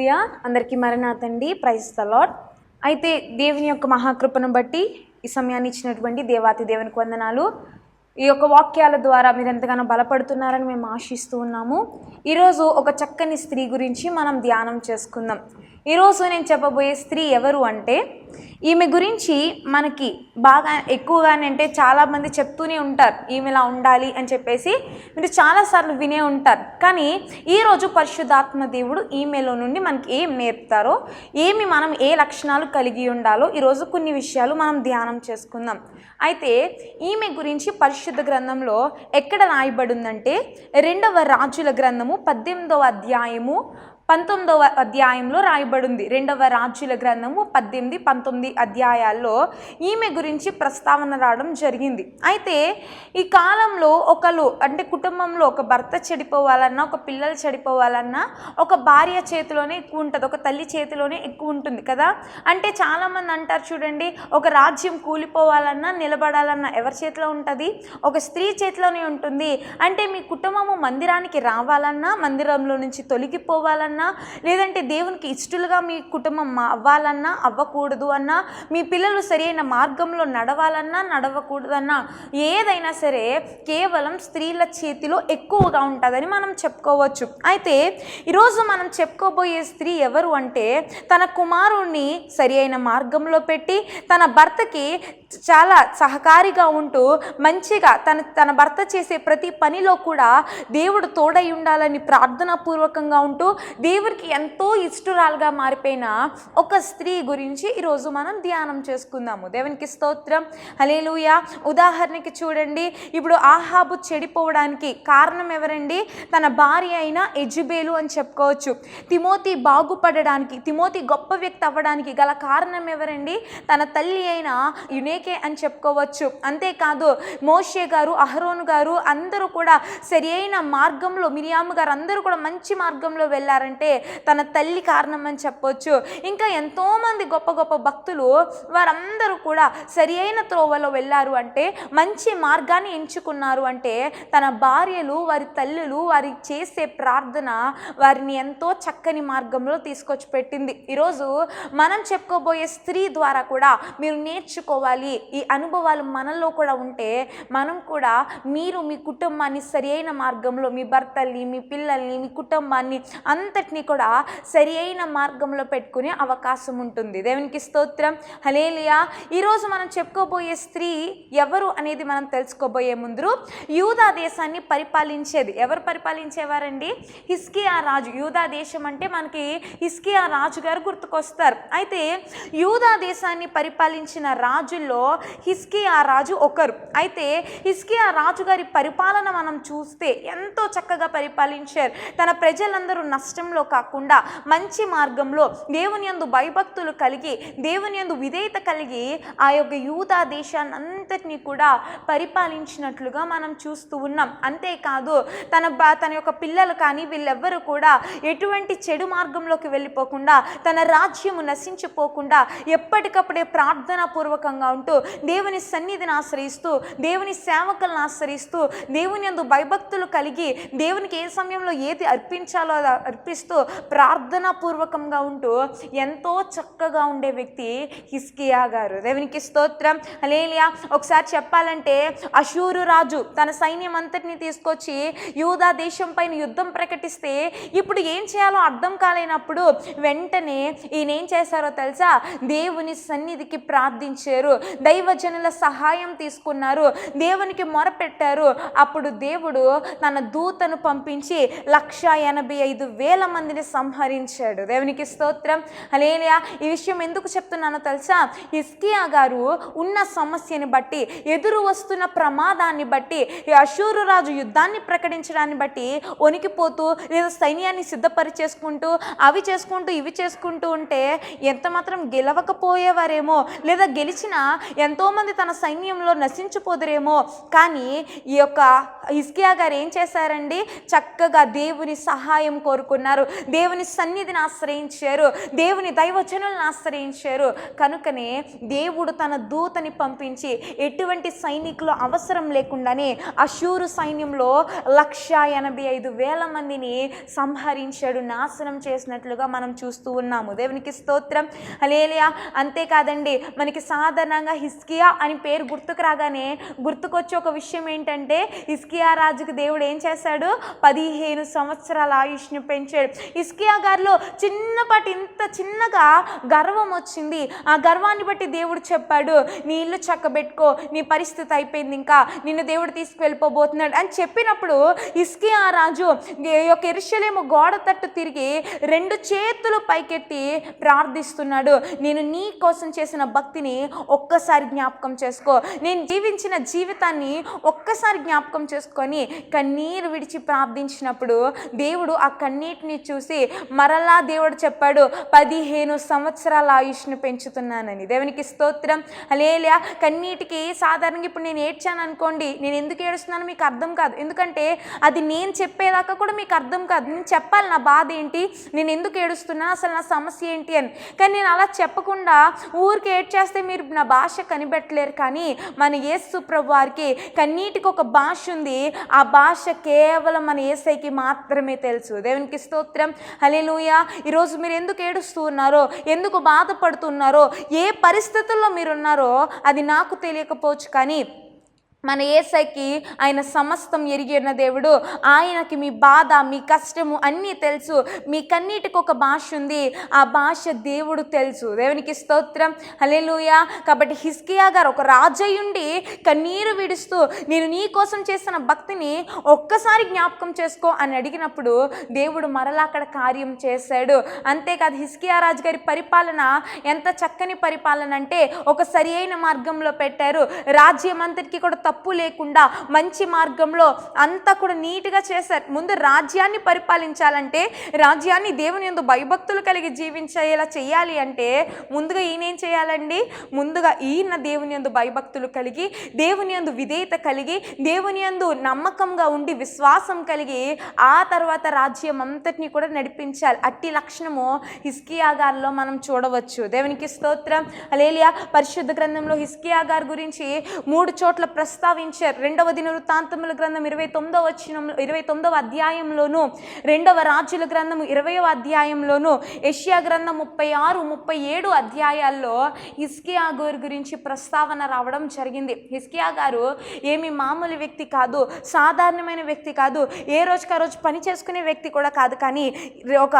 హల్లెలూయా. అందరికీ మరణాతండి. Praise the lord. అయితే దేవుని యొక్క మహాకృపను బట్టి ఈ సమయాన్ని ఇచ్చినటువంటి దేవాతి దేవునికి వందనాలు. ఈ యొక్క వాక్యాల ద్వారా మీరు ఎంతగానో బలపడుతున్నారని మేము ఆశిస్తూ ఉన్నాము. ఈరోజు ఒక చక్కని స్త్రీ గురించి మనం ధ్యానం చేసుకుందాం. ఈరోజు నేను చెప్పబోయే స్త్రీ ఎవరు అంటే, ఈమె గురించి మనకి బాగా ఎక్కువగానే అంటే చాలామంది చెప్తూనే ఉంటారు ఈమెలా ఉండాలి అని చెప్పేసి, మీరు చాలాసార్లు వినే ఉంటారు. కానీ ఈరోజు పరిశుద్ధాత్మ దేవుడు ఈమెలో నుండి మనకి ఏం నేర్పుతారో, మనం ఏ లక్షణాలు కలిగి ఉండాలో ఈరోజు కొన్ని విషయాలు మనం ధ్యానం చేసుకుందాం. అయితే ఈమె గురించి పరిశుద్ధ గ్రంథంలో ఎక్కడ రాయబడి ఉందంటే, 2వ రాజుల గ్రంథము 18వ అధ్యాయము 19వ అధ్యాయంలో రాయబడింది. 2వ రాజుల గ్రంథము 18, 19 అధ్యాయాల్లో ఈమె గురించి ప్రస్తావన రావడం జరిగింది. అయితే ఈ కాలంలో అంటే కుటుంబంలో ఒక భర్త చెడిపోవాలన్నా, ఒక పిల్లలు చెడిపోవాలన్నా ఒక భార్య చేతిలోనే ఎక్కువ ఉంటుంది, ఒక తల్లి చేతిలోనే ఎక్కువ ఉంటుంది కదా. అంటే చాలామంది అంటారు చూడండి, ఒక రాజ్యం కూలిపోవాలన్నా నిలబడాలన్నా ఎవరి చేతిలో ఉంటుంది? ఒక స్త్రీ చేతిలోనే ఉంటుంది. అంటే మీ కుటుంబము మందిరానికి రావాలన్నా, మందిరంలో నుంచి తొలగిపోవాలన్నా, లేదంటే దేవునికి ఇష్టలుగా మీ కుటుంబం అవ్వాలన్నా అవ్వకూడదు అన్నా, మీ పిల్లలు సరైన మార్గంలో నడవాలన్నా నడవకూడదన్నా, ఏదైనా సరే కేవలం స్త్రీల చేతిలో ఎక్కువగా ఉంటుందని మనం చెప్పుకోవచ్చు. అయితే ఈరోజు మనం చెప్పుకోబోయే స్త్రీ ఎవరు అంటే, తన కుమారుణ్ణి సరి అయిన మార్గంలో పెట్టి తన భర్తకి చాలా సహకారిగా ఉంటూ మంచిగా తన భర్త చేసే ప్రతి పనిలో కూడా దేవుడు తోడై ఉండాలని ప్రార్థనాపూర్వకంగా ఉంటూ దేవుడికి ఎంతో ఇష్టరాలుగా మారిపోయిన ఒక స్త్రీ గురించి ఈరోజు మనం ధ్యానం చేసుకుందాము. దేవునికి స్తోత్రం, హల్లెలూయా. ఉదాహరణకి చూడండి, ఇప్పుడు ఆహాబు చెడిపోవడానికి కారణం ఎవరండి? తన భార్య అయిన యెజబెలు అని చెప్పుకోవచ్చు. తిమోతి బాగుపడడానికి, తిమోతి గొప్ప వ్యక్తి అవ్వడానికి గల కారణం ఎవరండి? తన తల్లి అయిన యునేకే అని చెప్పుకోవచ్చు. అంతేకాదు మోషే గారు, అహరోను గారు అందరూ కూడా సరి అయిన మార్గంలో, మిరియాము గారు అందరూ కూడా మంచి మార్గంలో వెళ్ళారంటే తన తల్లి కారణం అని చెప్పొచ్చు. ఇంకా ఎంతోమంది గొప్ప గొప్ప భక్తులు వారందరూ కూడా సరి అయిన త్రోవలో వెళ్ళారు అంటే, మంచి మార్గాన్ని ఎంచుకున్నారు అంటే తన భార్యలు, వారి తల్లులు, వారి చేసే ప్రార్థన వారిని ఎంతో చక్కని మార్గంలో తీసుకొచ్చి పెట్టింది. ఈరోజు మనం చెప్పుకోబోయే స్త్రీ ద్వారా కూడా మీరు నేర్చుకోవాలి. ఈ అనుభవాలు మనలో కూడా ఉంటే మనం కూడా, మీరు మీ కుటుంబాన్ని సరి అయిన మార్గంలో, మీ భర్తల్ని, మీ పిల్లల్ని, మీ కుటుంబాన్ని అంతటినీ కూడా సరి అయిన మార్గంలో పెట్టుకునే అవకాశం ఉంటుంది. దేవునికి స్తోత్రం, హల్లెలూయా. ఈరోజు మనం చెప్పుకోబోయే స్త్రీ ఎవరు అనేది మనం తెలుసుకోబోయే ముందు, యూదా దేశాన్ని పరిపాలించేది ఎవరు పరిపాలించేవారండి? హిజ్కియా రాజు. యూదా దేశం అంటే మనకి హిజ్కియా రాజు గారు గుర్తుకొస్తారు. అయితే యూదా దేశాన్ని పరిపాలించిన రాజుల్లో హిజ్కియా రాజు ఒకరు. అయితే హిజ్కియా రాజు గారి పరిపాలన మనం చూస్తే ఎంతో చక్కగా పరిపాలించారు. తన ప్రజలందరూ నష్టంలో కాకుండా మంచి మార్గంలో దేవుని యందు భయభక్తులు కలిగి, దేవుని యందు విధేయత కలిగి ఆ యొక్క యూదా దేశాన్ని అంతటినీ కూడా పరిపాలించినట్లుగా మనం చూస్తూ ఉన్నాం. అంతేకాదు తన యొక్క పిల్లలు కానీ వీళ్ళెవ్వరూ కూడా ఎటువంటి చెడు మార్గంలోకి వెళ్ళిపోకుండా, తన రాజ్యము నశించిపోకుండా ఎప్పటికప్పుడే ప్రార్థనా పూర్వకంగా ఉంటూ, దేవుని సన్నిధిని ఆశ్రయిస్తూ, దేవుని సేవకులను ఆశ్రయిస్తూ, దేవుని యందు భయభక్తులు కలిగి, దేవునికి ఏ సమయంలో ఏది అర్పించాలో అర్పిస్తూ ప్రార్థనా పూర్వకంగా ఉంటూ ఎంతో చక్కగా ఉండే వ్యక్తి హిజ్కియా గారు. దేవునికి స్తోత్రం, హల్లెలూయా. ఒకసారి చెప్పాలంటే, అషూరు రాజు తన సైన్యం అంతటిని తీసుకొచ్చి యూదా దేశం పైన యుద్ధం ప్రకటిస్తే ఇప్పుడు ఏం చేయాలో అర్థం కాలేనప్పుడు వెంటనే ఈయన ఏం చేశారో తెలుసా? దేవుని సన్నిధికి ప్రార్థించారు, దైవజనుల సహాయం తీసుకున్నారు, దేవునికి మొరపెట్టారు. అప్పుడు దేవుడు తన దూతను పంపించి 185,000 మందిని సంహరించాడు. దేవునికి స్తోత్రం, హల్లెలూయా. ఈ విషయం ఎందుకు చెప్తున్నానో తెలుసా? హిజ్కియా గారు ఉన్న సమస్యని బట్టి, ఎదురు వస్తున్న ప్రమాదాన్ని బట్టి, అషూరు రాజు యుద్ధాన్ని ప్రకటించడాన్ని బట్టి వణికిపోతూ, లేదా సైన్యాన్ని సిద్ధపరిచేసుకుంటూ, ఇవి చేసుకుంటూ ఉంటే ఎంత మాత్రం గెలవకపోయేవారేమో, లేదా గెలిచినా ఎంతోమంది తన సైన్యంలో నశించిపోదురేమో. కానీ ఈ యొక్క హిజ్కియా గారు ఏం చేశారండి? చక్కగా దేవుని సహాయం కోరుకున్నారు, దేవుని సన్నిధిని ఆశ్రయించారు, దేవుని దైవజనులను ఆశ్రయించారు. కనుకనే దేవుడు తన దూతని పంపించి ఎటువంటి సైనికులు అవసరం లేకుండానే అషూరు సైన్యంలో 185,000 మందిని సంహరించాడు, నాశనం చేసినట్లుగా మనం చూస్తూ ఉన్నాము. దేవునికి స్తోత్రం, హల్లెలూయా. అంతేకాదండి, మనకి సాధారణంగా హిజ్కియా అని పేరు గుర్తుకు రాగానే గుర్తుకొచ్చే ఒక విషయం ఏంటంటే, హిజ్కియా రాజుకు దేవుడు ఏం చేశాడు? 15 సంవత్సరాల ఆయుష్ని పెంచాడు. హిజ్కియా గారిలో చిన్నపాటి ఇంత చిన్నగా గర్వం వచ్చింది. ఆ గర్వాన్ని బట్టి దేవుడు చెప్పాడు, నీ ఇల్లు చక్కబెట్టుకో, నీ పరిస్థితి అయిపోయింది, ఇంకా నిన్ను దేవుడు తీసుకువెళ్ళిపోబోతున్నాడు అని చెప్పినప్పుడు హిజ్కియా రాజు యొక్క యెరూషలేము గోడ తట్టు తిరిగి 2 చేతులు పైకెత్తి ప్రార్థిస్తున్నాడు. నేను నీ కోసం చేసిన భక్తిని ఒక్కసారి జ్ఞాపకం చేసుకో, నేను జీవించిన జీవితాన్ని ఒక్కసారి జ్ఞాపకం చేసుకొని కన్నీరు విడిచి ప్రార్థించినప్పుడు దేవుడు ఆ కన్నీటిని చూసి మరలా దేవుడు చెప్పాడు, 15 సంవత్సరాల ఆయుష్ను పెంచుతున్నానని. దేవునికి స్తోత్రం, హల్లెలూయా. కన్నీటికి సాధారణంగా ఇప్పుడు నేను ఏడ్చాను అనుకోండి, నేను ఎందుకు ఏడుస్తున్నానో మీకు అర్థం కాదు, ఎందుకంటే అది నేను చెప్పేదాకా కూడా మీకు అర్థం కాదు. నేను చెప్పాలి నా బాధ ఏంటి, నేను ఎందుకు ఏడుస్తున్నాను, అసలు నా సమస్య ఏంటి అని. కానీ నేను అలా చెప్పకుండా ఊరికి ఏడ్చేస్తే మీరు నా భాష కనిపెట్టలేరు. కానీ మన యేసు ప్రభు వారికి కన్నీటికి ఒక భాష ఉంది, ఆ భాష కేవలం మన యేసయ్యకి మాత్రమే తెలుసు. దేవునికి స్తోత్రం, హల్లెలూయా. ఈరోజు మీరు ఎందుకు ఏడుస్తూ ఉన్నారో, ఎందుకు బాధపడుతున్నారో, ఏ పరిస్థితుల్లో మీరున్నారో అది నాకు తెలియకపోవచ్చు, కానీ మన యేసయ్యకి ఆయన సమస్తం ఎరిగిన దేవుడు. ఆయనకి మీ బాధ, మీ కష్టము అన్నీ తెలుసు. మీ కన్నీటికి ఒక భాష ఉంది, ఆ భాష దేవుడు తెలుసు. దేవునికి స్తోత్రం, హల్లెలూయా. కాబట్టి హిజ్కియా గారు ఒక రాజయ్యుండి కన్నీరు విడుస్తూ నేను నీ కోసం చేసిన భక్తిని ఒక్కసారి జ్ఞాపకం చేసుకో అని అడిగినప్పుడు దేవుడు మరలా అక్కడ కార్యం చేశాడు. అంతేకాదు, హిజ్కియా రాజు గారి పరిపాలన ఎంత చక్కని పరిపాలన అంటే ఒక సరి అయిన మార్గంలో పెట్టారు. రాజ్యం అంతటికి కూడా తప్పు లేకుండా మంచి మార్గంలో అంతా కూడా నీట్గా చేశారు. ముందు రాజ్యాన్ని పరిపాలించాలంటే, రాజ్యాన్ని దేవుని యందు భయభక్తులు కలిగి జీవించేలా చేయాలి అంటే ముందుగా ఈయనేం చేయాలండి? ముందుగా ఈయన దేవుని యందు భయభక్తులు కలిగి, దేవుని యందు విధేయత కలిగి, దేవుని యందు నమ్మకంగా ఉండి విశ్వాసం కలిగి ఆ తర్వాత రాజ్యం అంతటిని కూడా నడిపించాలి. అట్టి లక్షణము హిజ్కియా గారిలో మనం చూడవచ్చు. దేవునికి స్తోత్రం, హల్లెలూయా. పరిశుద్ధ గ్రంథంలో హిజ్కియా గారి గురించి 3 చోట్ల ప్రస్తావించారు. 2వ దినవృత్తాంతముల గ్రంథం 29వ అధ్యాయంలోను, 2వ రాజుల గ్రంథం 20వ అధ్యాయంలోను, యెషయా గ్రంథం 36, 37 అధ్యాయాల్లో హిజ్కియా గారి గురించి ప్రస్తావన రావడం జరిగింది. హిజ్కియా గారు ఏమి మామూలు వ్యక్తి కాదు, సాధారణమైన వ్యక్తి కాదు, ఏ రోజుకి ఆ రోజు పని చేసుకునే వ్యక్తి కూడా కాదు. కానీ ఒక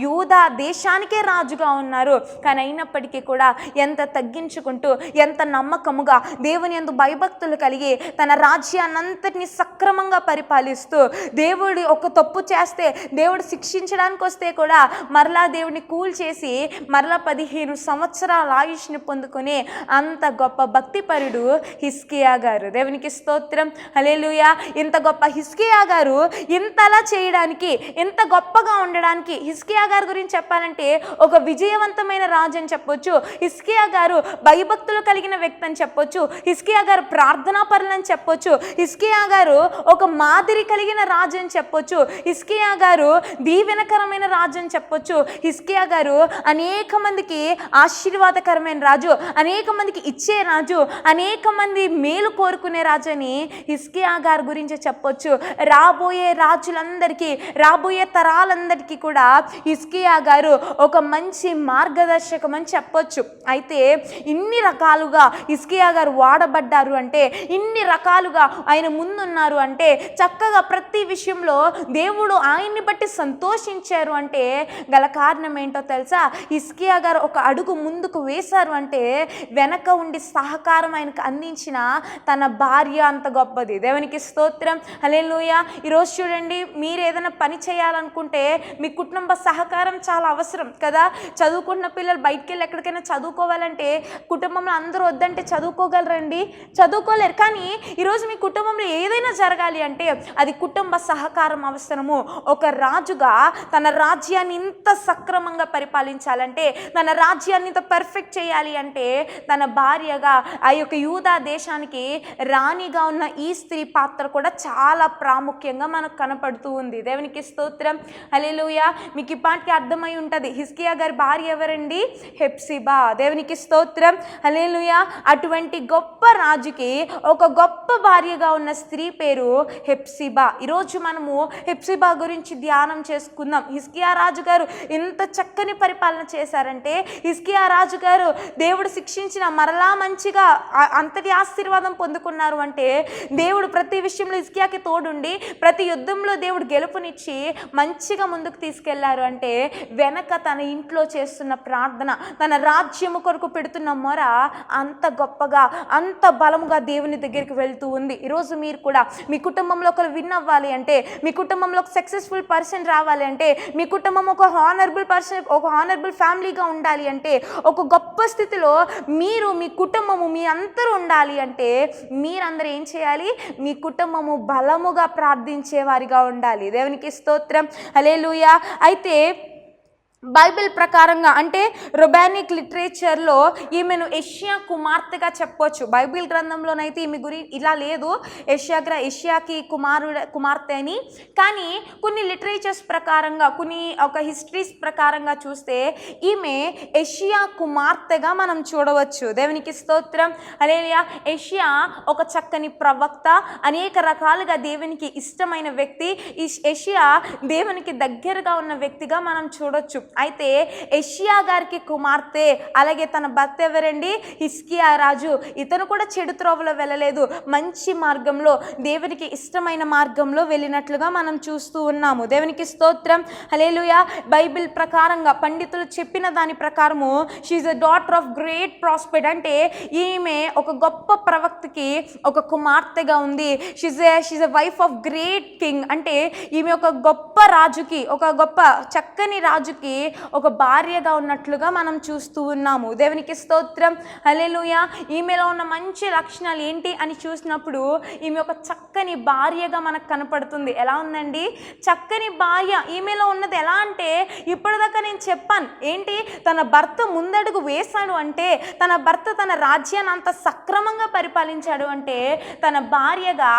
యూదా దేశానికే రాజుగా ఉన్నారు. కానీ అయినప్పటికీ కూడా ఎంత తగ్గించుకుంటూ, ఎంత నమ్మకముగా దేవుని యందు భయభక్తులు కలిగి తన రాజ్యాన్నంతటిని సక్రమంగా పరిపాలిస్తూ, దేవుడు ఒక తప్పు చేస్తే దేవుడు శిక్షించడానికి వస్తే కూడా మరలా దేవుడిని కూల్చేసి మరలా 15 సంవత్సరాల ఆయుష్ని పొందుకునే అంత గొప్ప భక్తిపరుడు హిజ్కియా గారు. దేవునికి స్తోత్రం, హల్లెలూయా. ఇంత గొప్ప హిజ్కియా గారు ఇంతలా చేయడానికి, ఇంత గొప్పగా ఉండడానికి, హిజ్కియా గారి గురించి చెప్పాలంటే ఒక విజయవంతమైన రాజు అని చెప్పొచ్చు. హిజ్కియా గారు భయభక్తులు కలిగిన వ్యక్తి అని చెప్పొచ్చు. హిజ్కియా గారు ప్రార్థనా పరులని చెప్పొచ్చు. హిజ్కియా గారు ఒక మాదిరి కలిగిన రాజు అని చెప్పొచ్చు. హిజ్కియా గారు దీవెనకరమైన రాజు అని చెప్పొచ్చు. హిజ్కియా గారు అనేక మందికి ఆశీర్వాదకరమైన రాజు, అనేక మందికి ఇచ్చే రాజు, అనేక మంది మేలు కోరుకునే రాజు అని హిజ్కియా గారి గురించి చెప్పొచ్చు. రాబోయే రాజులందరికీ, రాబోయే తరాలందరికీ కూడా హిజ్కియా గారు ఒక మంచి మార్గదర్శకం అని చెప్పొచ్చు. అయితే ఇన్ని రకాలుగా హిజ్కియా గారు వాడబడ్డారు అంటే, ఇన్ని రకాలుగా ఆయన ముందున్నారు అంటే, చక్కగా ప్రతి విషయంలో దేవుడు ఆయన్ని బట్టి సంతోషించారు అంటే గల కారణం ఏంటో తెలుసా? హిజ్కియా గారు ఒక అడుగు ముందుకు వేశారు అంటే వెనక ఉండి సహకారం ఆయనకు అందించిన తన భార్య అంత గొప్పది. దేవునికి స్తోత్రం, హల్లెలూయా. ఈరోజు చూడండి, మీరు ఏదైనా పని చేయాలనుకుంటే మీ కుటుంబ సహకారం చాలా అవసరం కదా. చదువుకున్న పిల్లలు బయటికి వెళ్ళి ఎక్కడికైనా చదువుకోవాలంటే కుటుంబంలో అందరూ వద్దంటే చదువుకోగలరండి? చదువుకోలేరు. కానీ ఈరోజు మీ కుటుంబంలో ఏదైనా జరగాలి అంటే అది కుటుంబ సహకారం అవసరము. ఒక రాజుగా తన రాజ్యాన్ని ఇంత సక్రమంగా పరిపాలించాలంటే, తన రాజ్యాన్ని ఇంత పర్ఫెక్ట్ చేయాలి అంటే, తన భార్యగా ఆ యొక్క యూదా దేశానికి రాణిగా ఉన్న ఈ స్త్రీ పాత్ర కూడా చాలా ప్రాముఖ్యంగా మనకు కనపడుతూ ఉంది. దేవునికి స్తోత్రం, హల్లెలూయా. మీకు ఈ పాటికి అర్థమై ఉంటుంది, హిజ్కియా గారి భార్య ఎవరండి? హెప్సిబా. దేవునికి స్తోత్రం, హల్లెలూయా. అటువంటి గొప్ప రాజుకి ఒక గొప్ప భార్యగా ఉన్న స్త్రీ పేరు హెప్సిబా. ఈరోజు మనము హెప్సిబా గురించి ధ్యానం చేసుకుందాం. హిజ్కియా రాజు గారు ఎంత చక్కని పరిపాలన చేశారంటే, హిజ్కియా రాజు గారు దేవుడు శిక్షించిన మరలా మంచిగా అంతటి ఆశీర్వాదం పొందుకున్నారు అంటే, దేవుడు ప్రతి విషయంలో హిజ్కియాకి తోడుండి ప్రతి యుద్ధంలో దేవుడు గెలుపునిచ్చి మంచిగా ముందుకు తీసుకెళ్లారు అంటే, వెనక తన ఇంట్లో చేస్తున్న ప్రార్థన, తన రాజ్యము కొరకు పెడుతున్న మొర అంత గొప్పగా, అంత బలముగా దేవుని దగ్గరికి వెళ్తూ ఉంది. ఈరోజు మీరు కూడా మీ కుటుంబంలో ఒకరు విన్ అవ్వాలి అంటే, మీ కుటుంబంలో ఒక సక్సెస్ఫుల్ పర్సన్ రావాలి అంటే, మీ కుటుంబం ఒక హానరబుల్ పర్సన్, ఒక హానరబుల్ ఫ్యామిలీగా ఉండాలి అంటే, ఒక గొప్ప స్థితిలో మీరు, మీ కుటుంబము, మీ అందరూ ఉండాలి అంటే, మీరందరూ ఏం చేయాలి? మీ కుటుంబము బలముగా ప్రార్థించే వారిగా ఉండాలి. దేవునికి స్తోత్రం, హల్లెలూయా. అయితే బైబిల్ ప్రకారంగా అంటే రొబానిక్ లిటరేచర్లో ఈమెను యెషయా కుమార్తెగా చెప్పొచ్చు. బైబిల్ గ్రంథంలోనైతే ఈమె ఇలా లేదు, యెషయాకి కుమార్తె అని. కానీ కొన్ని లిటరేచర్స్ ప్రకారంగా, కొన్ని ఒక హిస్టరీస్ ప్రకారంగా చూస్తే ఈమె యెషయా కుమార్తెగా మనం చూడవచ్చు. దేవునికి స్తోత్రం, హల్లెలూయా. యెషయా ఒక చక్కని ప్రవక్త, అనేక రకాలుగా దేవునికి ఇష్టమైన వ్యక్తి. ఈ యెషయా దేవునికి దగ్గరగా ఉన్న వ్యక్తిగా మనం చూడొచ్చు. అయితే యెషయా గారికి కుమార్తె, అలాగే తన భర్త ఎవరండి? హిజ్కియా రాజు. ఇతను కూడా చెడు త్రోవలో వెళ్ళలేదు, మంచి మార్గంలో, దేవునికి ఇష్టమైన మార్గంలో వెళ్ళినట్లుగా మనం చూస్తూ ఉన్నాము. దేవునికి స్తోత్రం, హల్లెలూయా. బైబిల్ ప్రకారంగా పండితులు చెప్పిన దాని ప్రకారము she's a daughter of great prosperity, అంటే ఈమె ఒక గొప్ప ప్రవక్తకి ఒక కుమార్తెగా ఉంది. She's a wife of great king, అంటే ఈమె ఒక గొప్ప రాజుకి, ఒక గొప్ప చక్కని రాజుకి ఒక భార్యగా ఉన్నట్లుగా మనం చూస్తూ ఉన్నాము. దేవునికి స్తోత్రం, హల్లెలూయా. ఈమెలో ఉన్న మంచి లక్షణాలు ఏంటి అని చూసినప్పుడు ఈమె ఒక చక్కని భార్యగా మనకు కనపడుతుంది. ఎలా ఉందండి? చక్కని భార్య. ఈమెలో ఉన్నది ఎలా అంటే, ఇప్పటిదాకా నేను చెప్పాను ఏంటి, తన భర్త ముందడుగు వేశాడు అంటే, తన భర్త తన రాజ్యాన్ని అంత సక్రమంగా పరిపాలించాడు అంటే, తన భార్యగా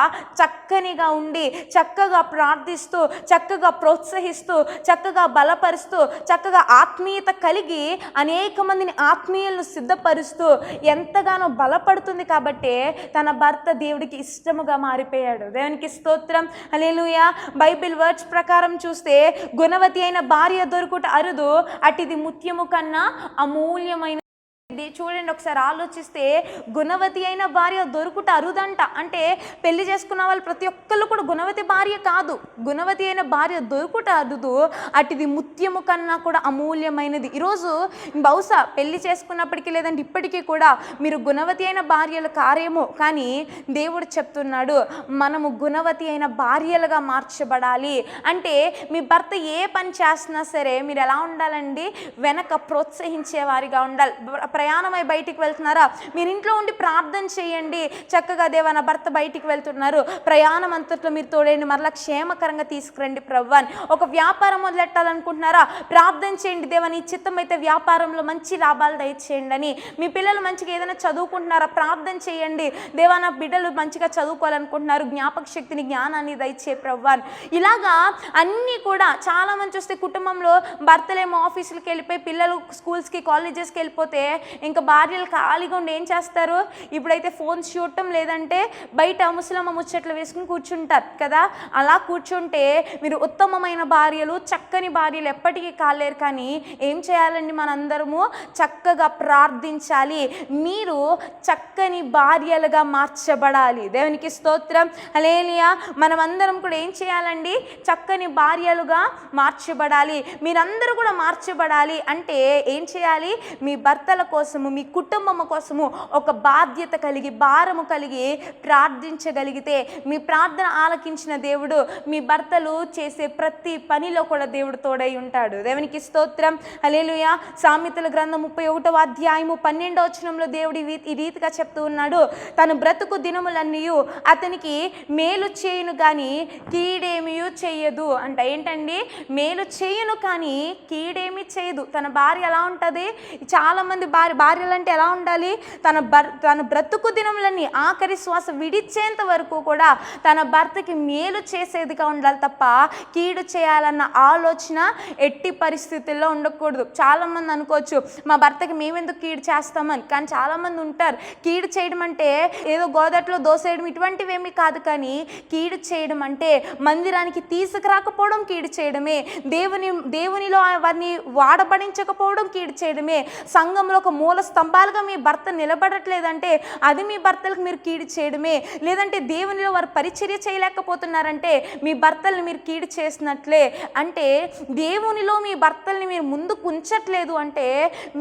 చక్కనిగా ఉండి, చక్కగా ప్రార్థిస్తూ, చక్కగా ప్రోత్సహిస్తూ, చక్కగా బలపరుస్తూ, చక్కగా ఆత్మీయత కలిగి అనేక మందిని ఆత్మీయులను సిద్ధపరుస్తూ ఎంతగానో బలపడుతుంది. కాబట్టి తన భర్త దేవుడికి ఇష్టముగా మారిపోయాడు. దేవునికి స్తోత్రం, హల్లెలూయా. బైబిల్ వర్డ్స్ ప్రకారం చూస్తే గుణవతి అయిన భార్య దొరుకుట అరుదు, అటిది ముత్యము కన్నా అమూల్యమైన. చూడండి, ఒకసారి ఆలోచిస్తే గుణవతి అయిన భార్య దొరుకుట అరుదంట. అంటే పెళ్లి చేసుకున్న వాళ్ళు ప్రతి ఒక్కళ్ళు కూడా గుణవతి భార్య కాదు, గుణవతి అయిన భార్య దొరుకుట అరుదు, అటుది ముత్యము కన్నా కూడా అమూల్యమైనది. ఈరోజు బహుశా పెళ్లి చేసుకున్నప్పటికీ లేదంటే ఇప్పటికీ కూడా మీరు గుణవతి అయిన భార్యలు కారేమో, కానీ దేవుడు చెప్తున్నాడు మనము గుణవతి అయిన భార్యలుగా మార్చబడాలి. అంటే మీ భర్త ఏ పని చేస్తున్నా సరే మీరు ఎలా ఉండాలండి? వెనక ప్రోత్సహించే వారిగా ఉండాలి. ప్రయాణమై బయటికి వెళ్తున్నారా? మీరు ఇంట్లో ఉండి ప్రార్థన చేయండి. చక్కగా దేవా నా భర్త బయటికి వెళ్తున్నారు, ప్రయాణం అంతట్లో మీరు తోడేయండి, మరలా క్షేమకరంగా తీసుకురండి ప్రభువా. ఒక వ్యాపారం మొదలెట్టాలనుకుంటున్నారా? ప్రార్థన చేయండి, దేవా నీ చిత్తం అయితే వ్యాపారంలో మంచి లాభాలు దయచేయండి అని. మీ పిల్లలు మంచిగా ఏదైనా చదువుకుంటున్నారా? ప్రార్థన చేయండి, దేవా నా బిడ్డలు మంచిగా చదువుకోవాలనుకుంటున్నారు, జ్ఞాపక శక్తిని, జ్ఞానాన్ని దయచే ప్రభువా. ఇలాగా అన్నీ కూడా చాలా మంది చూస్తే కుటుంబంలో భర్తలేమో ఆఫీసులకి వెళ్ళిపోయి, పిల్లలు స్కూల్స్కి కాలేజెస్కి వెళ్ళిపోతే ఇంకా భార్యలు ఖాళీగా ఉండి ఏం చేస్తారు? ఇప్పుడైతే ఫోన్స్ చూడటం, లేదంటే బయట ముసలమ్మ ముచ్చట్లు వేసుకుని కూర్చుంటారు కదా. అలా కూర్చుంటే మీరు ఉత్తమమైన భార్యలు, చక్కని భార్యలు ఎప్పటికీ కాలేరు. కానీ ఏం చేయాలండి? మనందరము చక్కగా ప్రార్థించాలి. మీరు చక్కని భార్యలుగా మార్చబడాలి. దేవునికి స్తోత్రం, హల్లెలూయా. మనమందరం కూడా ఏం చేయాలండి? చక్కని భార్యలుగా మార్చబడాలి. మీరందరూ కూడా మార్చబడాలి అంటే ఏం చేయాలి? మీ భర్తల కోసము, మీ కుటుంబం కోసము ఒక బాధ్యత కలిగి, భారము కలిగి ప్రార్థించగలిగితే, మీ ప్రార్థన ఆలకించిన దేవుడు మీ భర్తలు చేసే ప్రతి పనిలో కూడా దేవుడు తోడై ఉంటాడు. దేవునికి స్తోత్రం. హల్లెలూయా. సామెతల గ్రంథం 31వ అధ్యాయము 12వ వచనంలో దేవుడు ఈ రీతిగా చెప్తూ ఉన్నాడు, తన బ్రతుకు దినములన్నీ అతనికి మేలు చేయును కానీ కీడేమీ చేయదు అంట. ఏంటండి? మేలు చేయును కానీ కీడేమీ చేయదు. తన భార్య ఎలా ఉంటుంది? చాలామంది భార్యలు అంటే ఎలా ఉండాలి? తన బ్రతుకు దినములన్నీ ఆఖరి శ్వాస విడిచేంత వరకు కూడా తన భర్తకి మేలు చేసేదిగా ఉండాలి తప్ప కీడు చేయాలన్న ఆలోచన ఎట్టి పరిస్థితుల్లో ఉండకూడదు. చాలామంది అనుకోవచ్చు, మా భర్తకి మేమెందుకు కీడు చేస్తామని. కానీ చాలామంది ఉంటారు, కీడు చేయడం అంటే ఏదో గోదట్లో దోసేయడం ఇటువంటివేమీ కాదు. కానీ కీడు చేయడం అంటే మందిరానికి తీసుకురాకపోవడం కీడు చేయడమే, దేవునిలో వారిని వాడబడించకపోవడం కీడు చేయడమే, సంఘంలో ఒక మూల స్తంభాలుగా మీ భర్త నిలబడట్లేదంటే అది మీ భర్తలకు మీరు కీడు చేయడమే, లేదంటే దేవునిలో వారు పరిచర్య చేయలేకపోతున్నారంటే మీ భర్తల్ని మీరు కీడు చేసినట్లే. అంటే దేవునిలో మీ భర్తల్ని మీరు ముందుకు ఉంచట్లేదు అంటే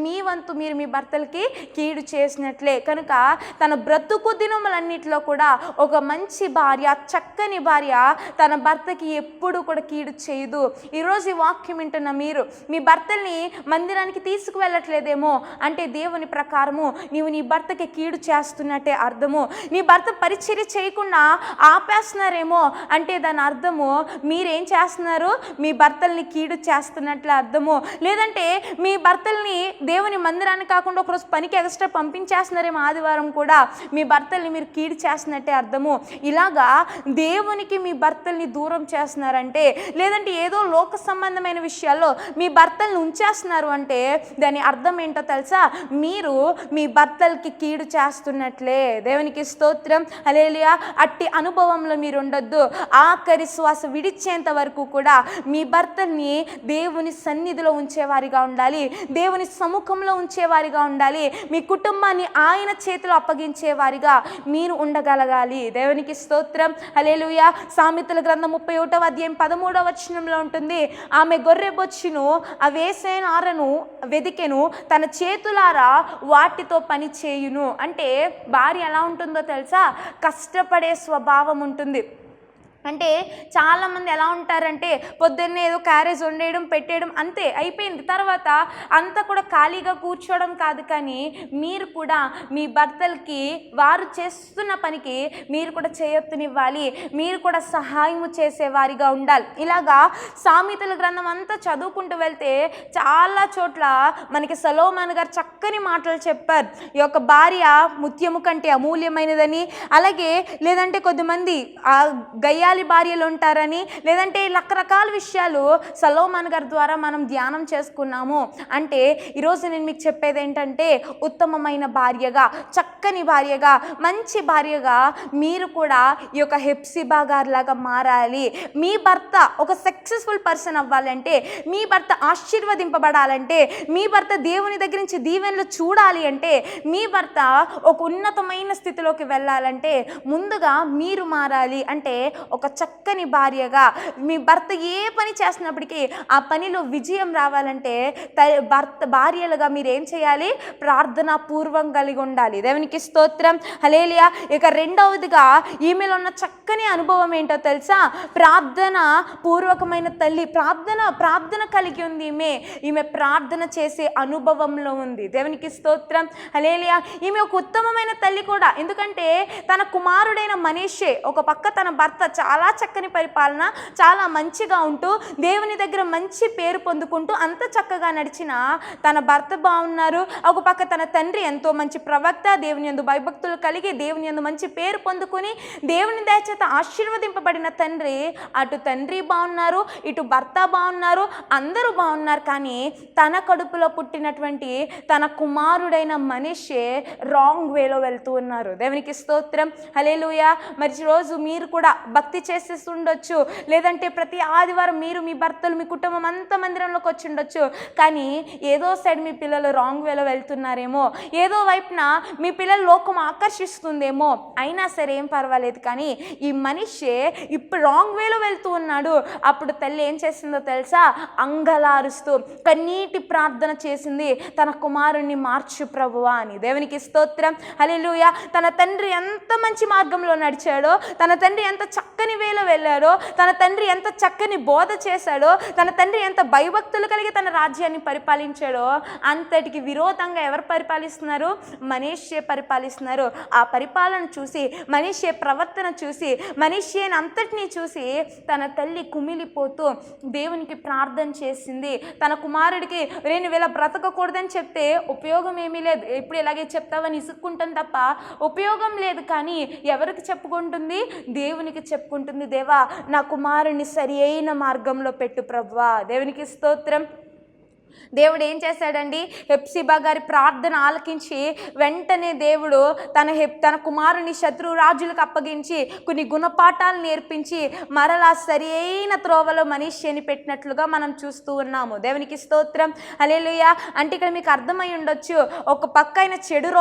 మీ వంతు మీరు మీ భర్తలకి కీడు చేసినట్లే. కనుక తన బ్రతుకు దినములన్నిటిలో కూడా ఒక మంచి భార్య, చక్కని భార్య తన భర్తకి ఎప్పుడు కూడా కీడు చేయదు. ఈరోజు ఈ వాక్యం వింటున్న మీరు మీ భర్తల్ని మందిరానికి తీసుకువెళ్ళట్లేదేమో అంటే దేవుని ప్రకారము నీవు నీ భర్తకి కీడు చేస్తున్నట్టే అర్థము. నీ భర్త పరిచర్య చేయకుండా ఆపేస్తున్నారేమో అంటే దాని అర్థము మీరేం చేస్తున్నారు? మీ భర్తల్ని కీడు చేస్తున్నట్లే అర్థము. లేదంటే మీ భర్తల్ని దేవుని మందిరానికి కాకుండా ఒకరోజు పనికి ఎక్స్ట్రా పంపించేస్తున్నారేమో, ఆదివారం కూడా మీ భర్తల్ని మీరు కీడు చేస్తున్నట్టే అర్థము. ఇలాగా దేవునికి మీ భర్తల్ని దూరం చేస్తున్నారంటే, లేదంటే ఏదో లోక సంబంధమైన విషయాల్లో మీ భర్తల్ని ఉంచేస్తున్నారు అంటే దాని అర్థం ఏంటో తెలుసా? మీరు మీ భర్తలకి కీడు చేస్తున్నట్లే. దేవునికి స్తోత్రం. హల్లెలూయా. అట్టి అనుభవంలో మీరు ఉండొద్దు. ఆఖరి శ్వాస విడిచేంత వరకు కూడా మీ భర్తల్ని దేవుని సన్నిధిలో ఉంచేవారిగా ఉండాలి, దేవుని సముఖంలో ఉంచేవారిగా ఉండాలి, మీ కుటుంబాన్ని ఆయన చేతిలో అప్పగించేవారిగా మీరు ఉండగలగాలి. దేవునికి స్తోత్రం. హల్లెలూయా. సామెతల గ్రంథం 31వ అధ్యాయం 13వ వచనంలో ఉంటుంది, ఆమె గొర్రె బొచ్చును ఆ వేసే నారను వెదికెను, తన చేతులారా వాటితో పని చేయును. అంటే భార్య ఎలా ఉంటుందో తెలుసా? కష్టపడే స్వభావం ఉంటుంది. అంటే చాలామంది ఎలా ఉంటారంటే పొద్దున్నే ఏదో క్యారేజ్ వండేయడం, పెట్టేయడం, అంతే అయిపోయింది. తర్వాత అంతా కూడా ఖాళీగా కూర్చోవడం కాదు, కానీ మీరు కూడా మీ భర్తలకి వారు చేస్తున్న పనికి మీరు కూడా చేయొత్తునివ్వాలి, మీరు కూడా సహాయము చేసేవారిగా ఉండాలి. ఇలాగా సామెతల గ్రంథం అంతా చదువుకుంటూ వెళ్తే చాలా చోట్ల మనకి సొలొమోను గారు చక్కని మాటలు చెప్పారు. ఈ యొక్క భార్య ముత్యము కంటే అమూల్యమైనదని, అలాగే లేదంటే కొద్దిమంది గయ్యాలి భార్యలు ఉంటారని, లేదంటే రకరకాల విషయాలు సొలొమోను గారి ద్వారా మనం ధ్యానం చేసుకున్నాము. అంటే ఈరోజు నేను మీకు చెప్పేది ఏంటంటే, ఉత్తమమైన భార్యగా, చక్కని భార్యగా, మంచి భార్యగా మీరు కూడా ఈ యొక్క హెప్సిబా గారిలాగా మారాలి. మీ భర్త ఒక సక్సెస్ఫుల్ పర్సన్ అవ్వాలంటే, మీ భర్త ఆశీర్వదింపబడాలంటే, మీ భర్త దేవుని దగ్గర నుంచి దీవెనలు చూడాలి అంటే, మీ భర్త ఒక ఉన్నతమైన స్థితిలోకి వెళ్ళాలంటే ముందుగా మీరు మారాలి. అంటే ఒక చక్కని భార్యగా మీ భర్త ఏ పని చేస్తున్నప్పటికీ ఆ పనిలో విజయం రావాలంటే భార్యలుగా మీరు ఏం చేయాలి? ప్రార్థనా పూర్వం కలిగి ఉండాలి. దేవునికి స్తోత్రం. హల్లెలూయా. ఇక రెండవదిగా ఈమెలో ఉన్న చక్కని అనుభవం ఏంటో తెలుసా? ప్రార్థన పూర్వకమైన తల్లి. ప్రార్థన కలిగి ఉంది. ఈమె ప్రార్థన చేసే అనుభవంలో ఉంది. దేవునికి స్తోత్రం. హల్లెలూయా. ఈమె ఒక ఉత్తమమైన తల్లి కూడా. ఎందుకంటే తన కుమారుడైన మనీషే ఒక పక్క తన భర్త చాలా చక్కని పరిపాలన, చాలా మంచిగా ఉంటూ దేవుని దగ్గర మంచి పేరు పొందుకుంటూ అంత చక్కగా నడిచిన తన భర్త బాగున్నారు. ఒక పక్క తన తండ్రి ఎంతో మంచి ప్రవక్త, దేవుని యందు భయభక్తులు కలిగి దేవుని యందు మంచి పేరు పొందుకొని దేవుని దయచేత ఆశీర్వదింపబడిన తండ్రి, అటు తండ్రి బాగున్నారు, ఇటు భర్త బాగున్నారు, అందరూ బాగున్నారు. కానీ తన కడుపులో పుట్టినటువంటి తన కుమారుడైన మనీషే రాంగ్ వేలో వెళ్తూ ఉన్నారు. దేవునికి స్తోత్రం. హల్లెలూయా. మరి రోజు మీరు కూడా భక్తి భక్తి చేసేసి ఉండొచ్చు, లేదంటే ప్రతి ఆదివారం మీరు మీ భర్తలు మీ కుటుంబం అంతా మందిరంలోకి వచ్చి ఉండొచ్చు. కానీ ఏదో సైడ్ మీ పిల్లలు రాంగ్ వేలో వెళ్తున్నారేమో, ఏదో వైపున మీ పిల్లల లోకం ఆకర్షిస్తుందేమో, అయినా సరే ఏం పర్వాలేదు. కానీ ఈ మనిషి ఇప్పుడు రాంగ్ వేలో వెళ్తూ ఉన్నాడు. అప్పుడు తల్లి ఏం చేసిందో తెలుసా? అంగలారుస్తూ కన్నీటి ప్రార్థన చేసింది, తన కుమారుణ్ణి మార్చు ప్రభువా అని. దేవునికి స్తోత్రం, హల్లెలూయా. తన తండ్రి ఎంత మంచి మార్గంలో నడిచాడో, తన తండ్రి ఎంత చక్కని వేలో వెళ్ళాడో, తన తండ్రి ఎంత చక్కని బోధ చేశాడో, తన తండ్రి ఎంత భయభక్తులు కలిగి తన రాజ్యాన్ని పరిపాలించాడో, అంతటికి విరోధంగా ఎవరు పరిపాలిస్తున్నారు? మనీషే పరిపాలిస్తున్నారు. ఆ పరిపాలన చూసి, మనీషే ప్రవర్తన చూసి, మనీషేని అంతటినీ చూసి తన తల్లి కుమిలిపోతూ దేవునికి ప్రార్థన చేసింది. తన కుమారుడికి నేను వీళ్ళ బ్రతకకూడదని చెప్తే ఉపయోగం ఏమీ లేదు, ఇప్పుడు ఇలాగే చెప్తావని ఇసుక్కుంటాను తప్ప ఉపయోగం లేదు. కానీ ఎవరికి చెప్పుకుంటుంది? దేవునికి చెప్పుకుంటుంది. దేవా, నా కుమారుని సరి అయిన మార్గంలో పెట్టు ప్రభువా. దేవునికి స్తోత్రం. దేవుడు ఏం చేశాడండి? హెప్సిబా గారి ప్రార్థన ఆలకించి వెంటనే దేవుడు తన కుమారుని శత్రు రాజులకు అప్పగించి కొన్ని గుణపాఠాలు నేర్పించి మరలా సరి అయిన త్రోవలో మనీషిని పెట్టినట్లుగా మనం చూస్తూ ఉన్నాము. దేవునికి స్తోత్రం, హల్లెలూయా. అంటే ఇక్కడ మీకు అర్థమై ఉండొచ్చు, ఒక పక్క ఆయన చెడు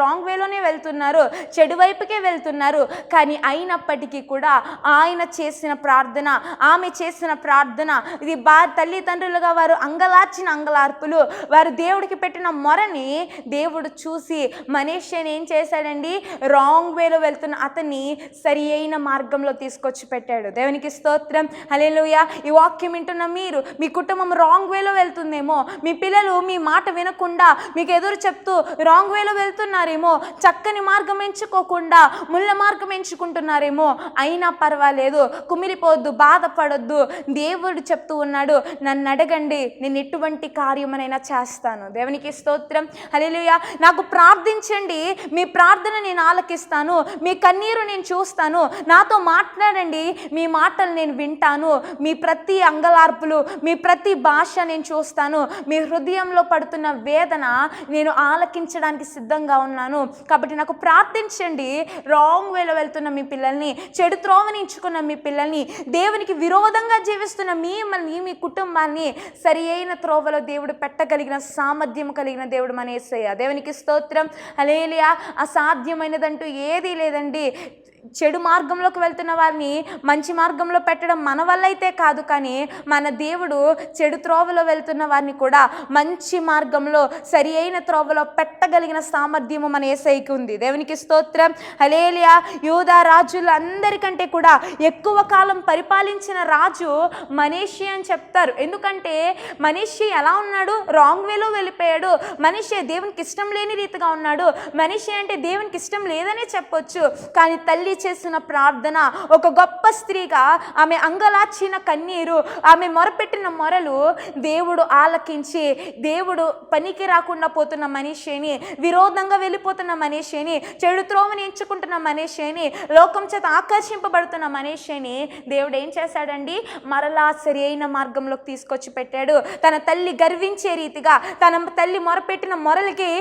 రాంగ్ వేలోనే వెళ్తున్నారు, చెడు వైపుకే వెళ్తున్నారు. కానీ అయినప్పటికీ కూడా ఆయన చేసిన ప్రార్థన, ఆమె చేసిన ప్రార్థన, ఇది తల్లిదండ్రులుగా వారు అంగలార్చిన అంగలార్పులు, వారు దేవుడికి పెట్టిన మొరని దేవుడు చూసి మనీషిని ఏం చేశాడండి? రాంగ్ వేలో వెళ్తున్న అతన్ని సరి అయిన మార్గంలో తీసుకొచ్చి పెట్టాడు. దేవునికి స్తోత్రం, హల్లెలూయా. ఈ వాక్యం వింటున్న మీరు, మీ కుటుంబం రాంగ్ వేలో వెళ్తుందేమో, మీ పిల్లలు మీ మాట వినకుండా మీకు ఎదురు చెప్తూ రాంగ్ వేలో వెళ్తున్నారేమో, చక్కని మార్గం ఎంచుకోకుండా ముళ్ళ మార్గం ఎంచుకుంటున్నారేమో, అయినా పర్వాలేదు, కుమిలిపోవద్దు, బాధపడొద్దు. దేవుడు చెప్తూ ఉన్నాడు, నన్ను అడగండి, నేను ఎటువంటి కార్యమనైనా చేస్తాను. దేవునికి స్తోత్రం, హల్లెలూయా. నాకు ప్రార్థించండి, మీ ప్రార్థన నేను ఆలకిస్తాను, మీ కన్నీరు నేను చూస్తాను, నాతో మాట్లాడండి, మీ మాటలు నేను వింటాను, మీ ప్రతి అంగలార్పులు, మీ ప్రతి భాష నేను చూస్తాను, మీ హృదయంలో పడుతున్న వేదన నేను ఆలకించడానికి సిద్ధంగా ఉన్నాను. కాబట్టి నాకు ప్రార్థించండి. రాంగ్ వేలో వెళ్తున్న మీ పిల్లల్ని, చెడు త్రోవనించుకున్న మీ పిల్లల్ని, దేవునికి విరోధంగా జీవిస్తున్న మీ కుటుంబాన్ని సరి అయిన త్రోవలో దేవుడు పెట్టగలిగిన సామర్థ్యం కలిగిన దేవుడు మన యేసయ్య. దేవునికి స్తోత్రం, హల్లెలూయా. అసాధ్యమైనదంటూ ఏదీ లేదండి. చెడు మార్గంలోకి వెళ్తున్న వారిని మంచి మార్గంలో పెట్టడం మన వల్ల అయితే కాదు, కానీ మన దేవుడు చెడు త్రోవలో వెళ్తున్న వారిని కూడా మంచి మార్గంలో సరి అయిన త్రోవలో పెట్టగలిగిన సామర్థ్యము మన యేసయ్యకి ఉంది. దేవునికి స్తోత్రం, హల్లెలూయా. యూదా రాజులందరికంటే కూడా ఎక్కువ కాలం పరిపాలించిన రాజు మనీషి అని చెప్తారు. ఎందుకంటే మనీషి ఎలా ఉన్నాడు? రాంగ్ వేలో వెళ్ళిపోయాడు. మనీషి దేవునికి ఇష్టం లేని రీతిగా ఉన్నాడు. మనీషి అంటే దేవునికి ఇష్టం లేదనే చెప్పొచ్చు. కానీ తల్లి చేసిన ప్రార్థన, ఒక గొప్ప స్త్రీగా ఆమె అంగలార్చిన కన్నీరు, ఆమె మొరపెట్టిన మొరలు దేవుడు ఆలకించి, దేవుడు పనికి రాకుండా పోతున్న మనీషిని, విరోధంగా వెళ్ళిపోతున్న మనీషిని, చెడు త్రోవని ఎంచుకుంటున్న మనీషిని, లోకం చేత ఆకర్షింపబడుతున్న మనీషిని దేవుడు ఏం చేశాడండి? మరలా సరి అయిన మార్గంలోకి తీసుకొచ్చి పెట్టాడు. తన తల్లి గర్వించే రీతిగా, తన తల్లి మొరపెట్టిన మొరలకి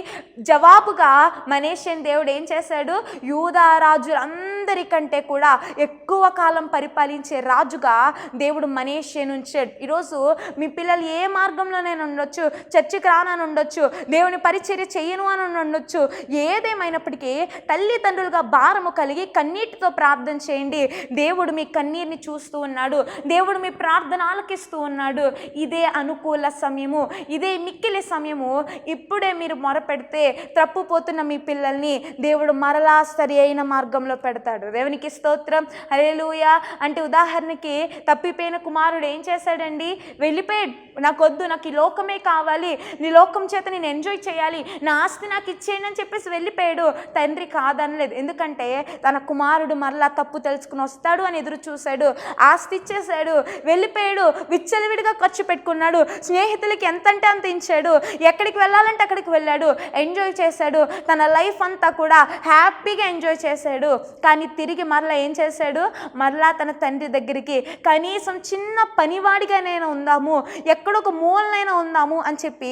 జవాబుగా మనీషిని దేవుడు ఏం చేశాడు? యూదా రాజులు అందరికంటే కూడా ఎక్కువ కాలం పరిపాలించే రాజుగా దేవుడు మనీషిని ఉంచాడు. ఈరోజు మీ పిల్లలు ఏ మార్గంలోనైనా ఉండొచ్చు, చర్చికి రానని ఉండొచ్చు, దేవుని పరిచర్య చెయ్యను అని ఉండొచ్చు. ఏదేమైనప్పటికీ తల్లిదండ్రులుగా భారము కలిగి కన్నీటితో ప్రార్థన చేయండి. దేవుడు మీ కన్నీరుని చూస్తూ ఉన్నాడు, దేవుడు మీ ప్రార్థన ఆలకిస్తూ ఉన్నాడు. ఇదే అనుకూల సమయము, ఇదే మిక్కిలి సమయము. ఇప్పుడే మీరు మొరపెడితే తప్పుపోతున్న మీ పిల్లల్ని దేవుడు మరలా సరి అయిన మార్గంలో పెడతాడు. దేవునికి స్తోత్రం, హల్లెలూయా. అంటే ఉదాహరణకి తప్పిపోయిన కుమారుడు ఏం చేశాడండి? వెళ్ళిపోయాడు. నాకొద్దు, నాకు ఈ లోకమే కావాలి, నీ లోకం చేత నేను ఎంజాయ్ చేయాలి, నా ఆస్తి నాకు ఇచ్చేయండి అని చెప్పేసి వెళ్ళిపోయాడు. తండ్రి కాదనలేదు, ఎందుకంటే తన కుమారుడు మరలా తప్పు తెలుసుకుని వస్తాడు అని ఎదురు చూశాడు. ఆస్తి ఇచ్చేశాడు, వెళ్ళిపోయాడు, విచ్చలవిడిగా ఖర్చు పెట్టుకున్నాడు, స్నేహితులకి ఎంతంటే అంత ఇచ్చాడు, ఎక్కడికి వెళ్ళాలంటే అక్కడికి వెళ్ళాడు, ఎంజాయ్ చేశాడు, తన లైఫ్ అంతా కూడా హ్యాపీగా ఎంజాయ్ చేశాడు. కానీ కానీ తిరిగి మరలా ఏం చేశాడు, మరలా తన తండ్రి దగ్గరికి కనీసం చిన్న పనివాడిగానైనా ఉందాము, ఎక్కడొక మూలనైనా ఉందాము అని చెప్పి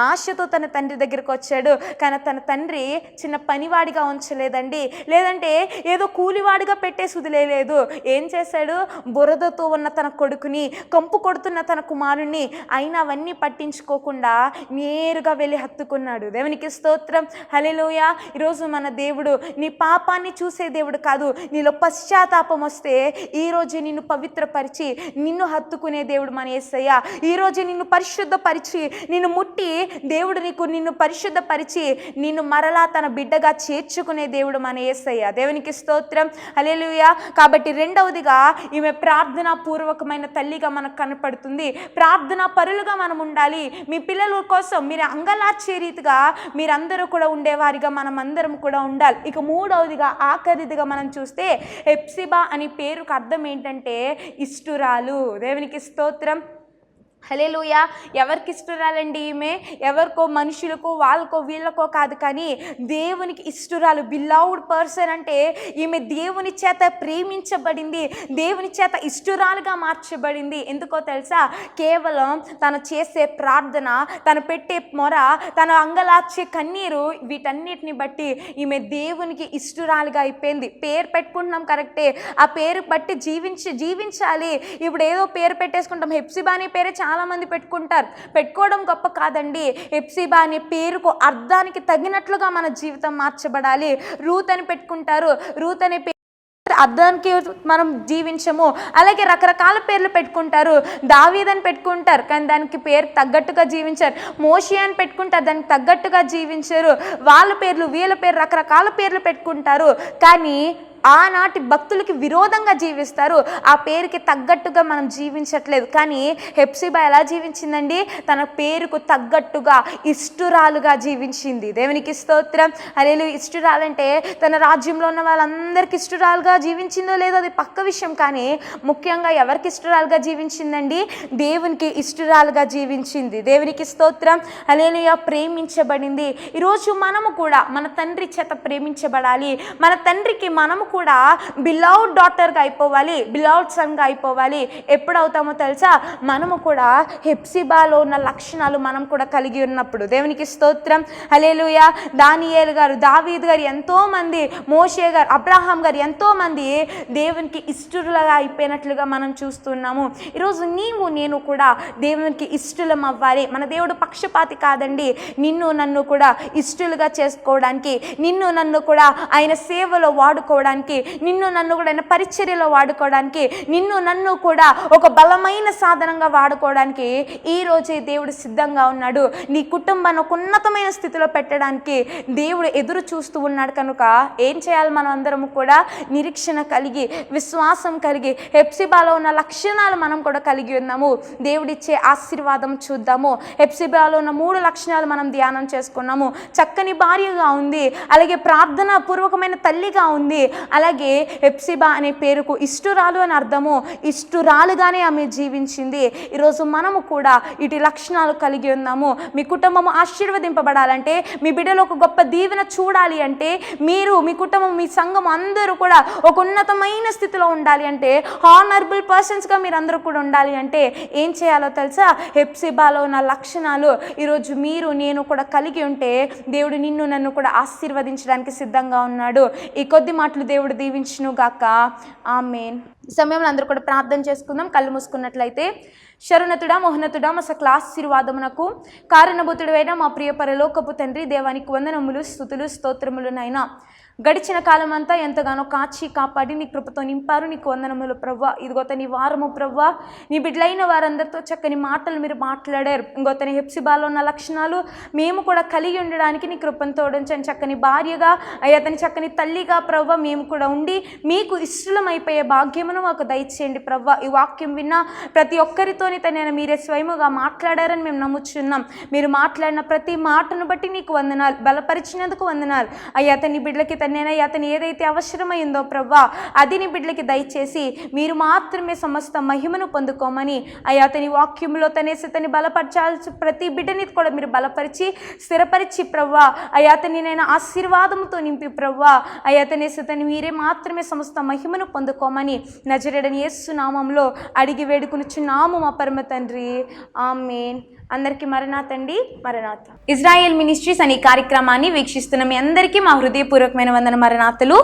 ఆశతో తన తండ్రి దగ్గరికి వచ్చాడు. కానీ తన తండ్రి చిన్న పనివాడిగా ఉంచలేదండి, లేదంటే ఏదో కూలివాడిగా పెట్టేసి వదిలేదు. ఏం చేశాడు, బురదతో ఉన్న తన కొడుకుని, కంపు కొడుతున్న తన కుమారుణ్ణి, అయినా అవన్నీ పట్టించుకోకుండా నేరుగా వెళ్ళి హత్తుకున్నాడు. దేవునికి స్తోత్రం, హల్లెలూయా. ఈరోజు మన దేవుడు నీ పాపాన్ని చూసే దేవుడు కాదు, నీలో పశ్చాత్తాపం వస్తే ఈరోజు నిన్ను పవిత్రపరిచి నిన్ను హత్తుకునే దేవుడు మన యేసయ్య. ఈరోజు నిన్ను పరిశుద్ధపరిచి నిన్ను ముట్టి దేవుడు నిన్ను పరిశుద్ధపరిచి నిన్ను మరలా తన బిడ్డగా చేర్చుకునే దేవుడు మన యేసయ్య. దేవునికి స్తోత్రం, హల్లెలూయా. కాబట్టి రెండవదిగా ఈమె ప్రార్థనా పూర్వకమైన తల్లిగా మనకు కనపడుతుంది. ప్రార్థనా పరులుగా మనం ఉండాలి. మీ పిల్లల కోసం మీరు అంగలార్చే రీతిగా మీరందరూ కూడా ఉండేవారిగా మనం అందరం కూడా ఉండాలి. ఇక మూడవదిగా ఆఖరిదిగా మనం చూస్తే హెప్సిబా అనే పేరుకు అర్థం ఏంటంటే ఇష్టురాలు. దేవునికి స్తోత్రం, హల్లెలూయా. ఎవరికి ఇష్టరాలండి ఈమె? ఎవరికో మనుషులకో వాళ్ళకో వీళ్ళకో కాదు, కానీ దేవునికి ఇష్టరాలు. బిలౌడ్ పర్సన్ అంటే ఈమె దేవుని చేత ప్రేమించబడింది, దేవుని చేత ఇష్టరాలుగా మార్చబడింది. ఎందుకో తెలుసా? కేవలం తను చేసే ప్రార్థన, తను పెట్టే మొర, తను అంగలార్చే కన్నీరు, వీటన్నిటిని బట్టి ఈమె దేవునికి ఇష్టరాలుగా అయిపోయింది. పేరు పెట్టుకుంటున్నాం కరెక్టే, ఆ పేరు బట్టి జీవించాలి. ఇప్పుడు ఏదో పేరు పెట్టేసుకుంటాం. హెప్సిబా అనే పేరే చాలా మంది పెట్టుకోవడం గొప్ప కాదండి. హెప్సిబా అనే పేరుకు అర్థానికి తగినట్లుగా మన జీవితం మార్చబడాలి. రూత్ అని పెట్టుకుంటారు, రూత్ అనే అర్థానికి మనం జీవించము. అలాగే రకరకాల పేర్లు పెట్టుకుంటారు. దావీద్ అని పెట్టుకుంటారు, కానీ దానికి పేరు తగ్గట్టుగా జీవించారు. మోషే అని పెట్టుకుంటారు, దానికి తగ్గట్టుగా జీవించారు. వాళ్ళ పేర్లు వీళ్ళ పేరు రకరకాల పేర్లు పెట్టుకుంటారు, కానీ ఆనాటి భక్తులకి విరోధంగా జీవిస్తారు. ఆ పేరుకి తగ్గట్టుగా మనం జీవించట్లేదు. కానీ హెప్సిబా ఎలా జీవించిందండి? తన పేరుకు తగ్గట్టుగా ఇష్టురాలుగా జీవించింది. దేవునికి స్తోత్రం, హల్లెలూయా. ఇష్టురాలంటే తన రాజ్యంలో ఉన్న వాళ్ళందరికీ ఇష్టురాలుగా జీవించిందో లేదో అది పక్క విషయం, కానీ ముఖ్యంగా ఎవరికి ఇష్టురాలుగా జీవించిందండి? దేవునికి ఇష్టురాలుగా జీవించింది. దేవునికి స్తోత్రం, హల్లెలూయా. ప్రేమించబడింది. ఈరోజు మనము కూడా మన తండ్రి చేత ప్రేమించబడాలి. మన తండ్రికి మనము కూడా బిలౌడ్ డాటర్గా అయిపోవాలి, బిలౌడ్ సన్గా అయిపోవాలి. ఎప్పుడవుతామో తెలుసా? మనము కూడా హెప్సిబాలో ఉన్న లక్షణాలు మనం కూడా కలిగి ఉన్నప్పుడు. దేవునికి స్తోత్రం, హల్లెలూయా. దానియేలు గారు, దావీదు గారు, ఎంతోమంది, మోషే గారు, అబ్రహాం గారు, ఎంతోమంది దేవునికి ఇష్టలుగా అయిపోయినట్లుగా మనం చూస్తున్నాము. ఈరోజు నీవు నేను కూడా దేవునికి ఇష్టలం అవ్వాలి. మన దేవుడు పక్షపాతి కాదండి. నిన్ను నన్ను కూడా ఇష్టలుగా చేసుకోవడానికి, నిన్ను నన్ను కూడా ఆయన సేవలో వాడుకోవడానికి, నిన్ను నన్ను కూడా ఆయన పరిచర్యలో వాడుకోవడానికి, నిన్ను నన్ను కూడా ఒక బలమైన సాధనంగా వాడుకోవడానికి ఈ రోజే దేవుడు సిద్ధంగా ఉన్నాడు. నీ కుటుంబాన్ని ఒక ఉన్నతమైన స్థితిలో పెట్టడానికి దేవుడు ఎదురు చూస్తూ ఉన్నాడు. కనుక ఏం చేయాలి? మనం అందరము కూడా నిరీక్షణ కలిగి, విశ్వాసం కలిగి, హెప్సిబాలో ఉన్న లక్షణాలు మనం కూడా కలిగి ఉన్నాము. దేవుడిచ్చే ఆశీర్వాదం చూద్దాము. హెప్సిబాలో ఉన్న 3 లక్షణాలు మనం ధ్యానం చేసుకున్నాము. చక్కని భార్యగా ఉంది, అలాగే ప్రార్థనా పూర్వకమైన తల్లిగా ఉంది, అలాగే హెప్సిబా అనే పేరుకు ఇష్టురాలు అని అర్థము. ఇష్టురాలుగానే ఆమె జీవించింది. ఈరోజు మనము కూడా ఇటు లక్షణాలు కలిగి ఉన్నాము. మీ కుటుంబము ఆశీర్వదింపబడాలంటే, మీ బిడ్డలో ఒక గొప్ప దీవెన చూడాలి అంటే, మీరు, మీ కుటుంబం, మీ సంఘం అందరూ కూడా ఒక ఉన్నతమైన స్థితిలో ఉండాలి అంటే, హానరబుల్ పర్సన్స్గా మీరు అందరూ కూడా ఉండాలి అంటే ఏం చేయాలో తెలుసా? హెప్సిబాలో ఉన్న లక్షణాలు ఈరోజు మీరు నేను కూడా కలిగి ఉంటే దేవుడు నిన్ను నన్ను కూడా ఆశీర్వదించడానికి సిద్ధంగా ఉన్నాడు. ఈ కొద్ది మాటలు దేవుడు దీవించును గాక. ఆమేన్. ఈ సమయంలో అందరూ కూడా ప్రార్థన చేసుకుందాం. కళ్ళు మూసుకున్నట్లయితే, శరణతుడా, మోహనతుడా, మా సకల ఆశీర్వాదమునకు కారణభూతుడైన మా ప్రియ పరలోకపు తండ్రి, దేవానికి వందనములు, స్తుతులు, స్తోత్రములు నైనా. గడిచిన కాలం అంతా ఎంతగానో కాచి కాపాడి నీ కృపతో నింపారు. నీకు వందనములు ప్రవ్వా. ఇదిగోత నీ వారము ప్రవ్వా, నీ బిడ్డలైన వారందరితో చక్కని మాటలు మీరు మాట్లాడారు. ఇంకొతని హెప్సిబాలో ఉన్న లక్షణాలు మేము కూడా కలిగి ఉండడానికి నీ కృపను తోడించండి. చక్కని భార్యగా, అతని చక్కని తల్లిగా ప్రవ్వా మేము కూడా ఉండి మీకు ఇష్టమైపోయే భాగ్యమును మాకు దయచేయండి ప్రవ్వా. ఈ వాక్యం విన్నా ప్రతి ఒక్కరితోని తనైనా మీరే స్వయముగా మాట్లాడారని మేము నమ్ముచున్నాం. మీరు మాట్లాడిన ప్రతి మాటను బట్టి నీకు వందనాలు, బలపరిచినందుకు వందనాలు. అయ్యా తని బిడ్డలకి తండ్రి అతను ఏదైతే అవసరమైందో ప్రభా అది నీ బిడ్డలకి దయచేసి మీరు మాత్రమే సమస్త మహిమను పొందుకోమని అయ్యా అతని వాక్యంలో తనేసి బలపరచాల్సి ప్రతి బిడ్డని కూడా మీరు బలపరిచి స్థిరపరిచి ప్రవ్వా అయ్యా అతని నేను ఆశీర్వాదంతో నింపి ప్రవ్వా అయ్యా తనేసి మీరే మాత్రమే సమస్త మహిమను పొందుకోమని నజరేయుడైన యేసు నామములో అడిగి వేడుకొనుచున్నాము మా పరమ తండ్రి, ఆమేన్. అందరికీ మరణాత్ అండి, మరణాత్. ఇజ్రాయెల్ మినిస్ట్రీస్ అనే కార్యక్రమాన్ని వీక్షిస్తున్న మీ అందరికీ మా హృదయపూర్వకమైన వందన మరణాతులు.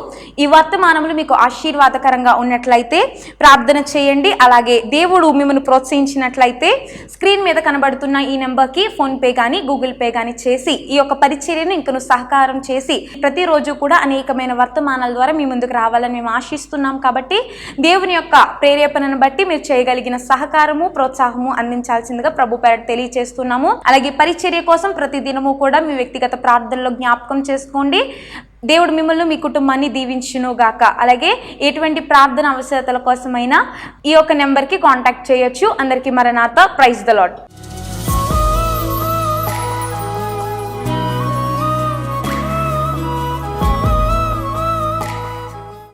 ఈ వర్తమానములు మీకు ఆశీర్వాదకరంగా ఉన్నట్లయితే ప్రార్థన చేయండి. అలాగే దేవుడు మిమ్మల్ని ప్రోత్సహించినట్లయితే స్క్రీన్ మీద కనబడుతున్న ఈ నెంబర్కి ఫోన్పే కానీ గూగుల్ పే కానీ చేసి ఈ యొక్క పరిచర్యను ఇంకను సహకారం చేసి ప్రతిరోజు కూడా అనేకమైన వర్తమానాల ద్వారా మీ ముందుకు రావాలని మేము ఆశిస్తున్నాం. కాబట్టి దేవుని యొక్క ప్రేరేపణను బట్టి మీరు చేయగలిగిన సహకారము ప్రోత్సాహము అందించాల్సిందిగా ప్రభు పేరట తెలియజేస్తున్నాము. అలాగే పరిచర్య కోసం ప్రతి దినము కూడా మీ వ్యక్తిగత ప్రార్థనలో జ్ఞాపకం చేసుకోండి. దేవుడు మిమ్మల్ని మీ కుటుంబాన్ని దీవించును గాక. అలాగే ఎటువంటి ప్రార్థన అవసరతల కోసమైనా ఈ యొక్క నెంబర్కి కాంటాక్ట్ చేయొచ్చు. అందరికీ మరణాత. Praise the lord.